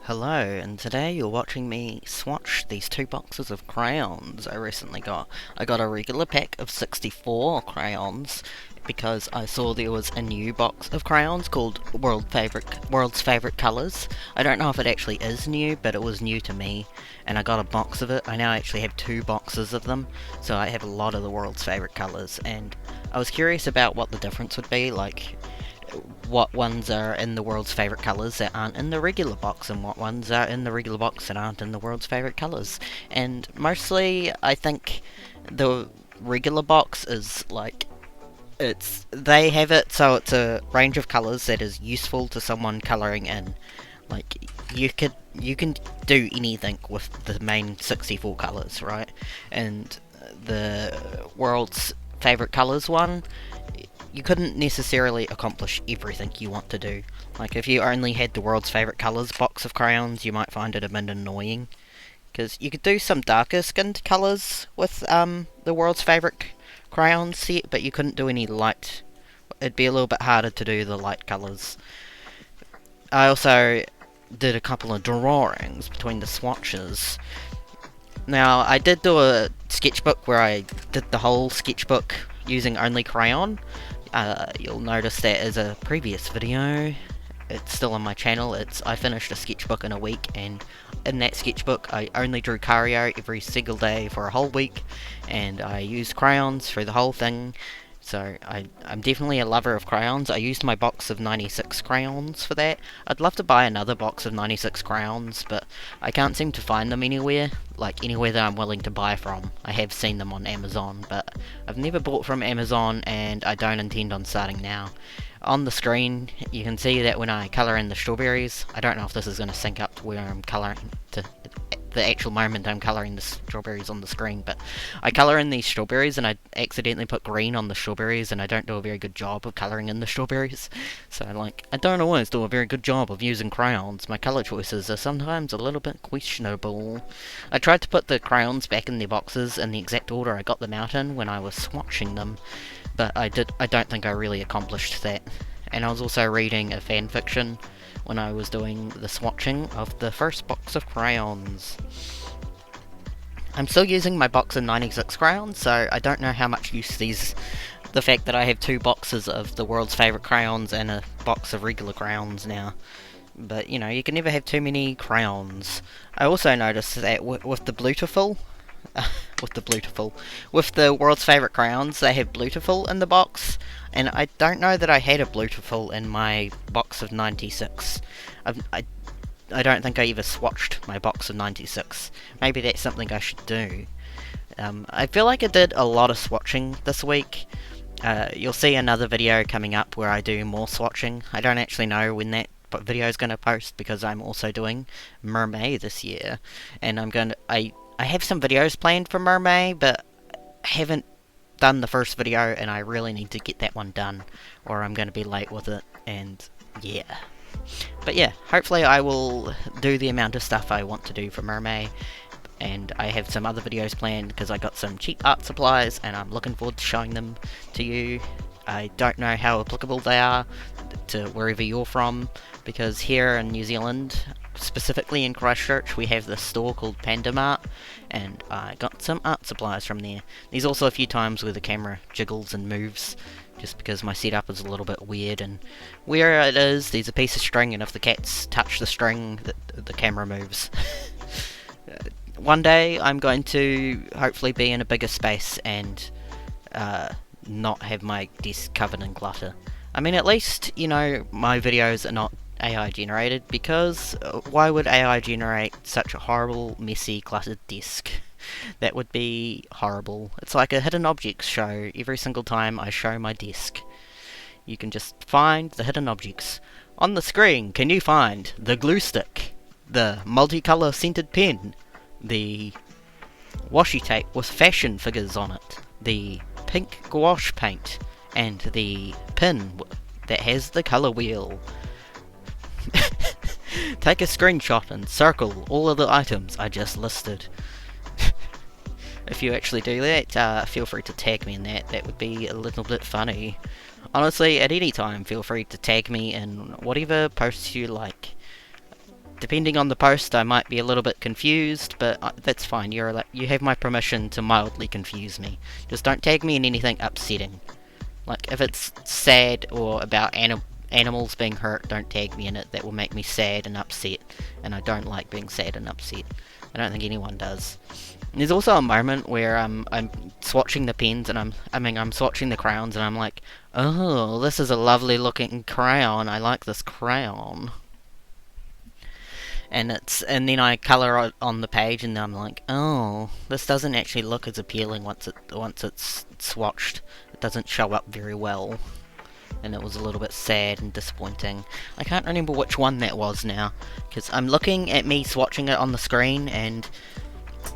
Hello, and today you're watching me swatch these two boxes of crayons I recently got. I got a regular pack of 64 crayons because I saw there was a new box of crayons called World's Favorite Colors. I don't know if it actually is new, but it was new to me, and I got a box of it. I now actually have two boxes of them, so I have a lot of the world's favorite colors, and I was curious about what the difference would be, like what ones are in the world's favourite colours that aren't in the regular box, and what ones are in the regular box that aren't in the world's favourite colours. And mostly, I think the regular box is like they have it so it's a range of colours that is useful to someone colouring in. Like you can do anything with the main 64 colours, right? And the world's favourite colours one, you couldn't necessarily accomplish everything you want to do. Like, if you only had the world's favourite colours box of crayons, you might find it a bit annoying. Because you could do some darker skinned colours with the world's favourite crayon set, but you couldn't do any light. It'd be a little bit harder to do the light colours. I also did a couple of drawings between the swatches. Now, I did do a sketchbook where I did the whole sketchbook using only crayon. You'll notice that as a previous video. It's still on my channel. I finished a sketchbook in a week, and in that sketchbook I only drew Cario every single day for a whole week, and I used crayons through the whole thing. So I'm definitely a lover of crayons. I used my box of 96 crayons for that. I'd love to buy another box of 96 crayons, but I can't seem to find them anywhere, like anywhere that I'm willing to buy from. I have seen them on Amazon, but I've never bought from Amazon, and I don't intend on starting now. On the screen, you can see that when I colour in the strawberries, I don't know if this is going to sync up to where I'm colouring to the actual moment I'm colouring the strawberries on the screen, but I colour in these strawberries and I accidentally put green on the strawberries, and I don't do a very good job of colouring in the strawberries. So I don't always do a very good job of using crayons. My colour choices are sometimes a little bit questionable. I tried to put the crayons back in their boxes in the exact order I got them out in when I was swatching them, but I don't think I really accomplished that. And I was also reading a fan fiction when I was doing the swatching of the first box of crayons. I'm still using my box of 96 crayons, so I don't know how much use the fact that I have two boxes of the world's favourite crayons and a box of regular crayons now. But, you can never have too many crayons. I also noticed that with the Blutiful, with the world's favourite crayons, they have Blutiful in the box, and I don't know that I had a Blutiful in my box of 96. I don't think I ever swatched my box of 96. Maybe that's something I should do. I feel like I did a lot of swatching this week. You'll see another video coming up where I do more swatching. I don't actually know when that video is going to post, because I'm also doing Mermaid this year, and I have some videos planned for Mermaid, but I haven't done the first video, and I really need to get that one done, or I'm going to be late with it, and yeah. But yeah, hopefully I will do the amount of stuff I want to do for Mermaid, and I have some other videos planned because I got some cheap art supplies, and I'm looking forward to showing them to you. I don't know how applicable they are to wherever you're from, because here in New Zealand, specifically in Christchurch, we have this store called Panda Mart, and I got some art supplies from there. There's also a few times where the camera jiggles and moves, just because my setup is a little bit weird, and where it is, there's a piece of string, and if the cats touch the string, the camera moves. One day, I'm going to hopefully be in a bigger space and not have my desk covered in clutter. I mean, at least, my videos are not AI generated, because why would AI generate such a horrible, messy, cluttered desk? That would be horrible. It's like a hidden objects show every single time I show my desk. You can just find the hidden objects. On the screen, can you find the glue stick, the multicolour scented pen, the washi tape with fashion figures on it, the pink gouache paint, and the pin that has the colour wheel. Take a screenshot and circle all of the items I just listed. If you actually do that, feel free to tag me in that. That would be a little bit funny. Honestly, at any time, feel free to tag me in whatever posts you like. depending on the post, I might be a little bit confused, but that's fine. You have my permission to mildly confuse me. Just don't tag me in anything upsetting. Like, if it's sad or about animals being hurt, don't tag me in it. That will make me sad and upset, and I don't like being sad and upset. I don't think anyone does. And there's also a moment where I'm swatching the pens, and I'm swatching the crayons, and I'm like, oh, this is a lovely looking crayon. I like this crayon. And then I colour it on the page, and I'm like, oh, this doesn't actually look as appealing once it's swatched. It doesn't show up very well, and it was a little bit sad and disappointing. I can't remember which one that was now, because I'm looking at me swatching it on the screen, and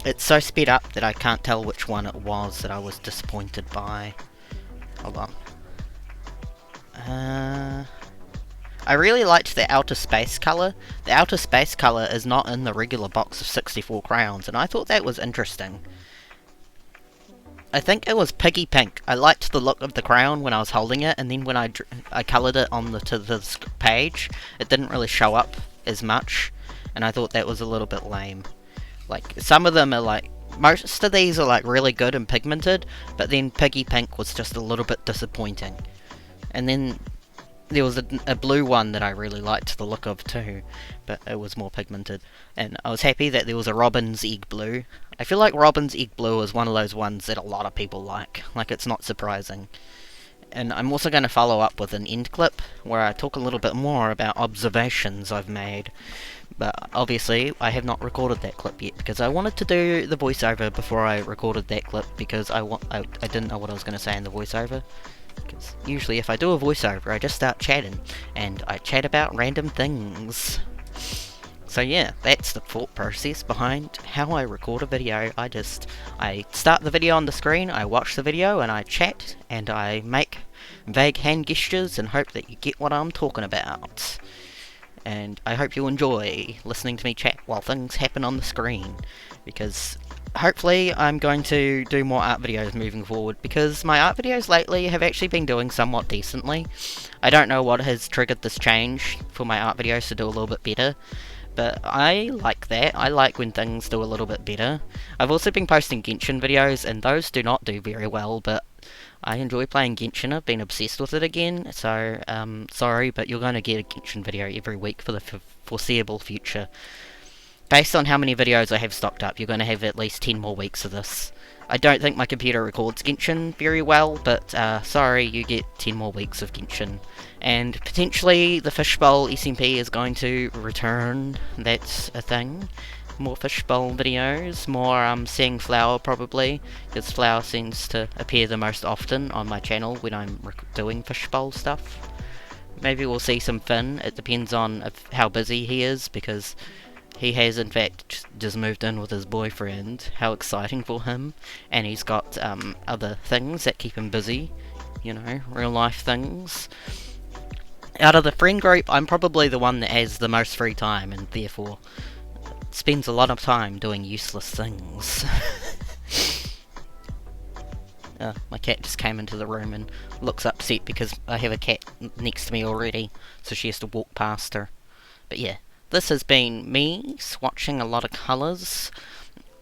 it's so sped up that I can't tell which one it was that I was disappointed by. Hold on. I really liked the outer space colour. The outer space colour is not in the regular box of 64 crayons, and I thought that was interesting. I think it was piggy pink. I liked the look of the crayon when I was holding it, and then when I coloured it to the page, it didn't really show up as much, and I thought that was a little bit lame. Like, some of them are like, most of these are like really good and pigmented, but then piggy pink was just a little bit disappointing. And then there was a blue one that I really liked the look of too, but it was more pigmented. And I was happy that there was a robin's egg blue. I feel like robin's egg blue is one of those ones that a lot of people like. Like, it's not surprising. And I'm also going to follow up with an end clip where I talk a little bit more about observations I've made. But obviously, I have not recorded that clip yet because I wanted to do the voiceover before I recorded that clip because I didn't know what I was going to say in the voiceover. Because usually if I do a voiceover, I just start chatting, and I chat about random things. So yeah, that's the thought process behind how I record a video. I start the video on the screen, I watch the video, and I chat, and I make vague hand gestures and hope that you get what I'm talking about. And I hope you enjoy listening to me chat while things happen on the screen, because hopefully I'm going to do more art videos moving forward, because my art videos lately have actually been doing somewhat decently. I don't know what has triggered this change for my art videos to do a little bit better, but I like that. I like when things do a little bit better. I've also been posting Genshin videos, and those do not do very well, but I enjoy playing Genshin. I've been obsessed with it again, so sorry, but you're going to get a Genshin video every week for the foreseeable future. Based on how many videos I have stocked up, you're going to have at least 10 more weeks of this. I don't think my computer records Genshin very well, but sorry, you get 10 more weeks of Genshin. And potentially the Fishbowl SMP is going to return. That's a thing. More Fishbowl videos, more seeing Flower probably, because Flower seems to appear the most often on my channel when I'm doing Fishbowl stuff. Maybe we'll see some Finn. It depends on how busy he is, because he has in fact just moved in with his boyfriend. How exciting for him. And he's got other things that keep him busy. You know, real life things. Out of the friend group, I'm probably the one that has the most free time, and therefore spends a lot of time doing useless things. My cat just came into the room and looks upset because I have a cat next to me already, so she has to walk past her. But yeah, this has been me swatching a lot of colours.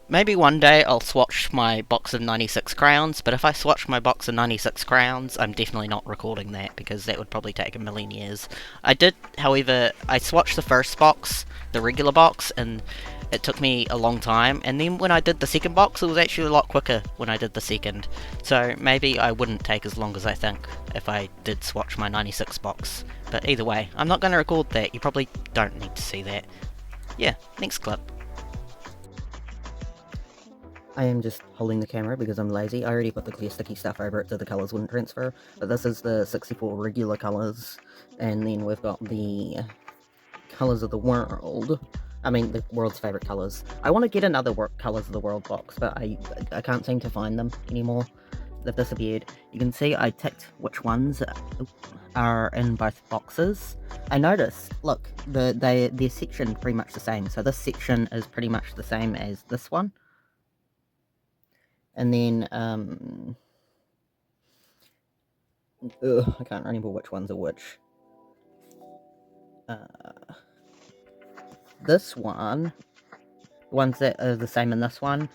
Maybe one day I'll swatch my box of 96 crayons, but if I swatch my box of 96 crayons, I'm definitely not recording that, because that would probably take a million years. I did, however, I swatched the first box, the regular box, and it took me a long time, and then when I did the second box, it was actually a lot quicker when I did the second. So maybe I wouldn't take as long as I think if I did swatch my 96 box. But either way, I'm not going to record that. You probably don't need to see that. Yeah, next clip. I am just holding the camera because I'm lazy. I already put the clear sticky stuff over it so the colours wouldn't transfer, but this is the 64 regular colours, and then we've got the colours of the world. I mean, the world's favourite colours. I want to get another colours of the world box, but I can't seem to find them anymore. They've disappeared. You can see I ticked which ones are in both boxes. I noticed, look, their section pretty much the same, so this section is pretty much the same as this one. And then, I can't remember which ones are which. this one, the ones that are the same in this one,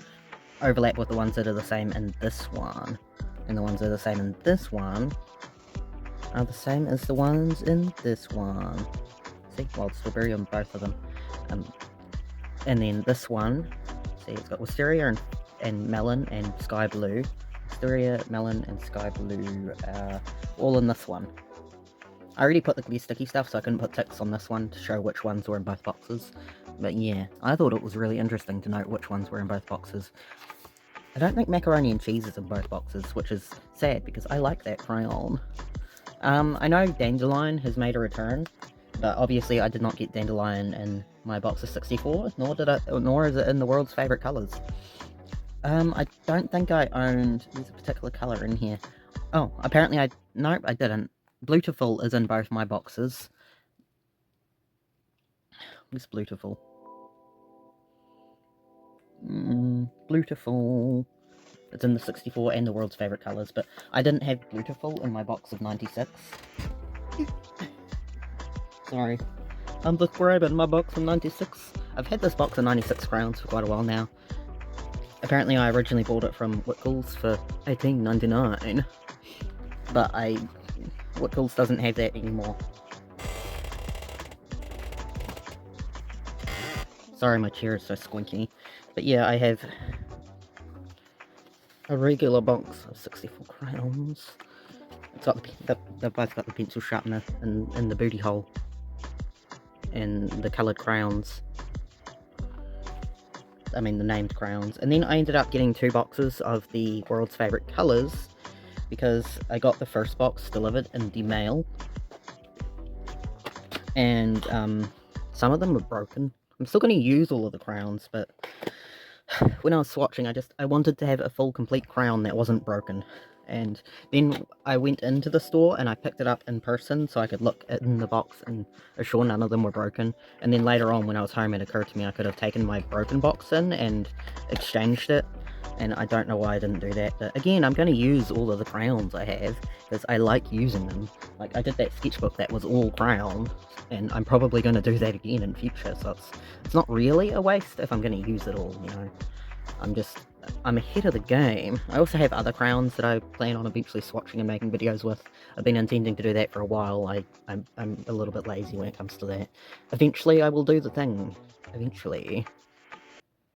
overlap with the ones that are the same in this one. And the ones that are the same in this one are the same as the ones in this one. See, wild strawberry on both of them. And then this one, see, it's got wisteria and melon and sky blue. Wisteria, melon, and sky blue, all in this one. I already put the clear sticky stuff, so I couldn't put ticks on this one to show which ones were in both boxes. But yeah, I thought it was really interesting to note which ones were in both boxes. I don't think macaroni and cheese is in both boxes, which is sad because I like that crayon. I know Dandelion has made a return, but obviously I did not get Dandelion in my box of 64, nor is it in the world's favourite colours. I don't think I owned, there's a particular colour in here. Oh, apparently nope, I didn't. Blutiful is in both my boxes. Where's Blutiful? Blutiful. It's in the 64 and the world's favourite colours, but I didn't have Blutiful in my box of 96. Sorry. I'm the crab in my box of 96. I've had this box of 96 crayons for quite a while now. Apparently I originally bought it from Whitcoulls for $18.99. But Whitcoulls doesn't have that anymore. Sorry, my chair is so squinky. But yeah, I have a regular box of 64 crayons. It's got they've both got the pencil sharpener in the booty hole. And the coloured crayons. I mean the named crayons. And then I ended up getting 2 boxes of the world's favourite colours, because I got the first box delivered in the mail, and some of them were broken. I'm still going to use all of the crayons, but when I was swatching, I wanted to have a full complete crayon that wasn't broken. And then I went into the store and I picked it up in person so I could look in the box and assure none of them were broken. And then later on when I was home, it occurred to me I could have taken my broken box in and exchanged it. And I don't know why I didn't do that. But again, I'm going to use all of the crayons I have because I like using them. Like, I did that sketchbook that was all crayon, and I'm probably going to do that again in future. So it's not really a waste if I'm going to use it all, you know. I'm ahead of the game. I also have other crayons that I plan on eventually swatching and making videos with. I've been intending to do that for a while. I'm a little bit lazy when it comes to that. Eventually I will do the thing. Eventually.